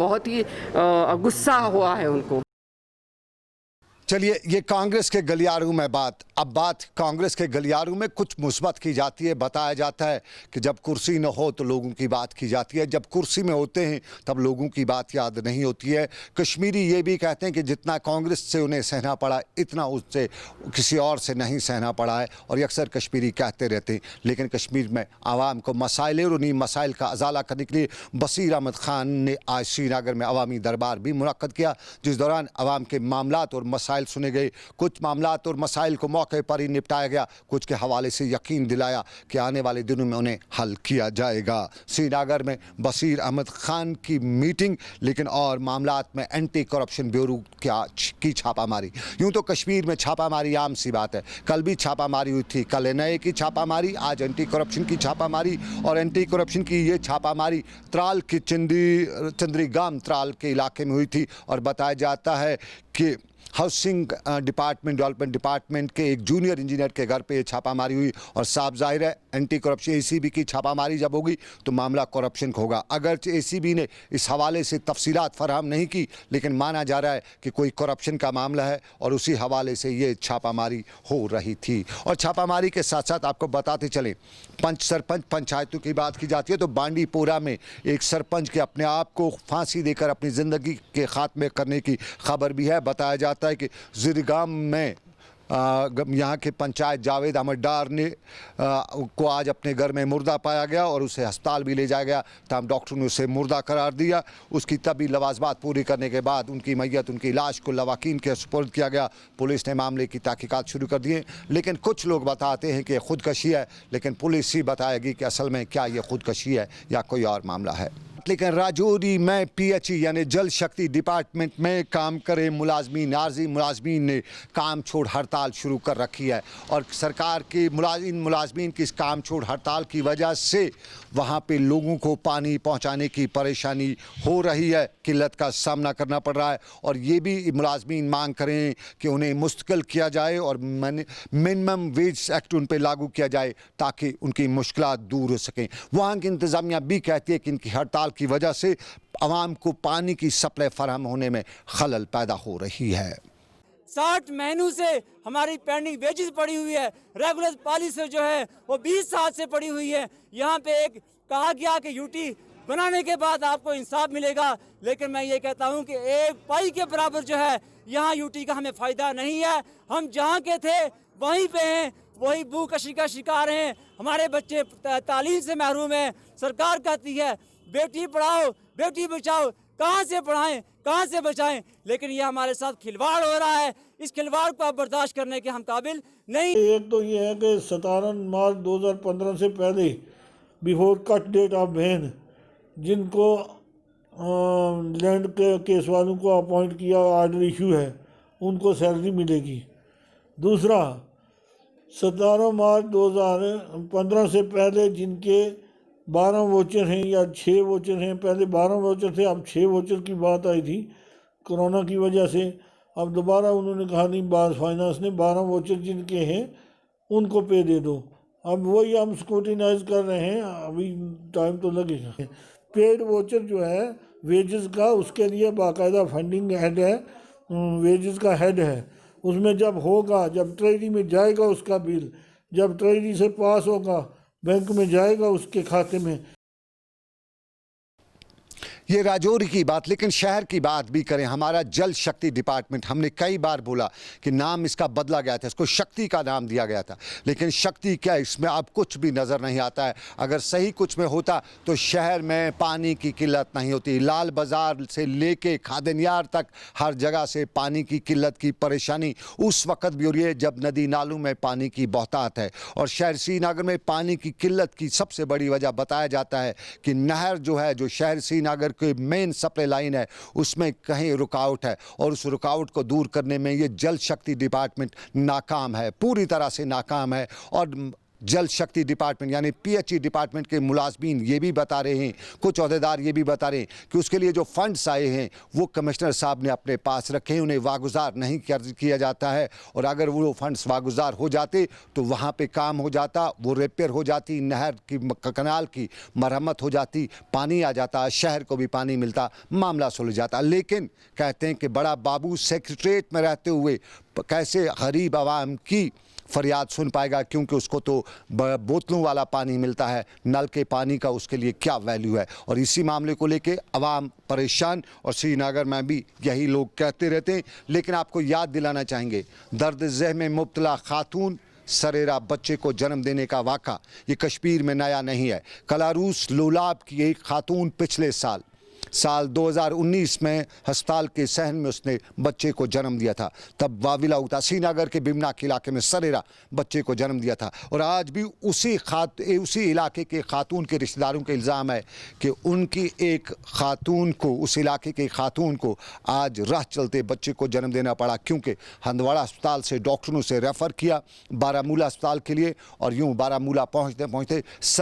बहुत ही गुस्सा हुआ है उनको। चलिए, ये कांग्रेस के गलियारू में बात। अब बात कांग्रेस के गलियारू में कुछ मुस्बत की जाती है। बताया जाता है कि जब कुर्सी न हो तो लोगों की बात की जाती है, जब कुर्सी में होते हैं तब लोगों की बात याद नहीं होती है। कश्मीरी ये भी कहते हैं कि जितना कांग्रेस से उन्हें सहना पड़ा इतना उससे किसी और से नहीं सहना पड़ा है, और ये अक्सर कश्मीरी कहते रहते हैं। लेकिन कश्मीर में आवाम को मसाइल और उन्हीं मसाइल का अजाला करने के लिए बसीर अहमद खान ने आज श्रीनगर में अवामी दरबार भी मुनक्कद किया, जिस दौरान आवाम के मामलात और मसाइल सुने गए। कुछ मामलात और मसाइल को मौके पर ही निपटाया गया, कुछ के हवाले से यकीन दिलाया कि आने वाले दिनों में उन्हें हल किया जाएगा। श्रीनगर में बसीर अहमद खान की मीटिंग, लेकिन और मामलात में एंटी करप्शन ब्यूरो की छापामारी। यूं तो कश्मीर में छापामारी आम सी बात है। कल भी छापामारी हुई थी, कल एनआईए की छापामारी, आज एंटी करप्शन की छापामारी। और एंटी करप्शन की ये छापामारी त्राल की चंद्रीगाम त्राल के इलाके में हुई थी, और बताया जाता है कि हाउसिंग डिपार्टमेंट, डेवलपमेंट डिपार्टमेंट के एक जूनियर इंजीनियर के घर पे ये छापामारी हुई। और साफ जाहिर है एंटी करप्शन एसीबी की छापामारी जब होगी तो मामला करप्शन का होगा। अगरचे एसीबी ने इस हवाले से तफसीलात फराहम नहीं की, लेकिन माना जा रहा है कि कोई करप्शन का मामला है और उसी हवाले से ये छापामारी हो रही थी। और छापामारी के साथ साथ आपको बताते चलें, सरपंच पंचायतों की बात की जाती है तो बांडीपोरा में एक सरपंच के अपने आप को फांसी देकर अपनी ज़िंदगी के खात्मे करने की खबर भी है। बताया जाता है कि ज़िरगाम में यहाँ के पंचायत जावेद अहमद डार ने को आज अपने घर में मुर्दा पाया गया और उसे अस्पताल भी ले जाया गया, तमाम डॉक्टरों ने उसे मुर्दा करार दिया। उसकी तबी लवाजमात पूरी करने के बाद उनकी मैयत, उनकी लाश को लवाकीन के सुपुर्द किया गया। पुलिस ने मामले की तहकीकात शुरू कर दी है, लेकिन कुछ लोग बताते हैं कि खुदकशी है, लेकिन पुलिस ही बताएगी कि असल में क्या ये खुदकशी है या कोई और मामला है। लेकिन राजौरी में पीएचई यानी जल शक्ति डिपार्टमेंट में काम करे मुलाजमीन, आर्जी मुलाजमीन ने काम छोड़ हड़ताल शुरू कर रखी है। और सरकार की मुलाजमीन की इस काम छोड़ हड़ताल की वजह से वहाँ पे लोगों को पानी पहुँचाने की परेशानी हो रही है, किल्लत का सामना करना पड़ रहा है। और ये भी मुलाजमीन मांग करें कि उन्हें मुस्तकिल किया जाए और मिनिमम वेज एक्ट उन पर लागू किया जाए ताकि उनकी मुश्किलात दूर हो सकें। वहाँ की इंतज़ामिया भी कहती है कि इनकी हड़ताल की वजह से आवाम को पानी की सप्लाई फराहम होने में खलल पैदा हो रही है। 60 महीनों से हमारी पेंडिंग वेजेस पड़ी हुई है, रेगुलर पॉलिसी जो है वो 20 साल से पड़ी हुई है। यहाँ पे एक कहा गया कि यूटी बनाने के बाद आपको इंसाफ मिलेगा, लेकिन मैं ये कहता हूँ कि एक पाई के बराबर जो है यहाँ यूटी का हमें फ़ायदा नहीं है। हम जहाँ के थे वहीं पे हैं, वही भूखशी का शिकार हैं। हमारे बच्चे तालीम से महरूम हैं। सरकार कहती है बेटी पढ़ाओ बेटी बचाओ, कहाँ से पढ़ाएं कहाँ से बचाएं, लेकिन ये हमारे साथ खिलवाड़ हो रहा है। इस खिलवाड़ को आप बर्दाश्त करने के हम काबिल नहीं। एक तो ये है कि 17 मार्च 2015 से पहले before cut date of ban जिनको लैंड के केस वालों को अपॉइंट किया, ऑर्डर इशू है, उनको सैलरी मिलेगी। दूसरा, 17 मार्च 2015 से पहले जिनके 12 वोचर हैं या 6 वोचर हैं, पहले 12 वोचर थे, अब 6 वोचर की बात आई थी कोरोना की वजह से। अब दोबारा उन्होंने कहा नहीं, बास फाइनेंस ने 12 वोचर जिनके हैं उनको पे दे दो। अब वही हम स्क्रूटिनाइज कर रहे हैं, अभी टाइम तो लगेगा। पेड वोचर जो है वेजेस का, उसके लिए बाकायदा फंडिंग हेड है, वेजेस का हेड है। उसमें जब होगा, जब ट्रेजरी में जाएगा उसका बिल, जब ट्रेजरी से पास होगा बैंक में जाएगा उसके खाते में। ये राजौरी की बात, लेकिन शहर की बात भी करें। हमारा जल शक्ति डिपार्टमेंट, हमने कई बार बोला कि नाम इसका बदला गया था, इसको शक्ति का नाम दिया गया था, लेकिन शक्ति क्या, इसमें अब कुछ भी नज़र नहीं आता है। अगर सही कुछ में होता तो शहर में पानी की किल्लत नहीं होती। लाल बाज़ार से लेके खादनियार तक हर जगह से पानी की किल्लत की परेशानी उस वक्त भी हो रही है जब नदी नालों में पानी की बहुतात है। और शहर श्रीनगर में पानी की किल्लत की सबसे बड़ी वजह बताया जाता है कि नहर जो है, जो शहर श्रीनगर के मेन सप्लाई लाइन है, उसमें कहीं रुकावट है, और उस रुकावट को दूर करने में ये जल शक्ति डिपार्टमेंट नाकाम है, पूरी तरह से नाकाम है। और जल शक्ति डिपार्टमेंट यानी पीएचई डिपार्टमेंट के मुलाजमीन ये भी बता रहे हैं, कुछ अहदेदार ये भी बता रहे हैं कि उसके लिए जो फंड्स आए हैं वो कमिश्नर साहब ने अपने पास रखे हैं, उन्हें वागुजार नहीं किया जाता है। और अगर वो फंड्स वागुजार हो जाते तो वहाँ पे काम हो जाता, वो रिपेयर हो जाती, नहर की कनाल की मरम्मत हो जाती, पानी आ जाता, शहर को भी पानी मिलता, मामला सुलझ जाता। लेकिन कहते हैं कि बड़ा बाबू सेक्रेटरीट में रहते हुए कैसे गरीब आवाम की फरियाद सुन पाएगा, क्योंकि उसको तो बोतलों वाला पानी मिलता है, नल के पानी का उसके लिए क्या वैल्यू है। और इसी मामले को लेके अवाम परेशान और श्रीनगर में भी यही लोग कहते रहते हैं। लेकिन आपको याद दिलाना चाहेंगे, दर्द ज़ह में मुब्तला खातून सरेरा बच्चे को जन्म देने का वाक़ा ये कश्मीर में नया नहीं है। कलारूस लोलाब की एक खातून पिछले साल 2019 में अस्पताल के सहन में उसने बच्चे को जन्म दिया था। तब वाविला उठा, श्रीनगर के बिमना के इलाके में सरेरा बच्चे को जन्म दिया था। और आज भी उसी इलाके के खातून के रिश्तेदारों का इल्ज़ाम है कि उनकी एक खातून को, उस इलाके के खातून को आज राह चलते बच्चे को जन्म देना पड़ा, क्योंकि हंदवाड़ा अस्पताल से डॉक्टरों से रेफ़र किया बारामूला अस्पताल के लिए, और यूँ बारामूला पहुँचते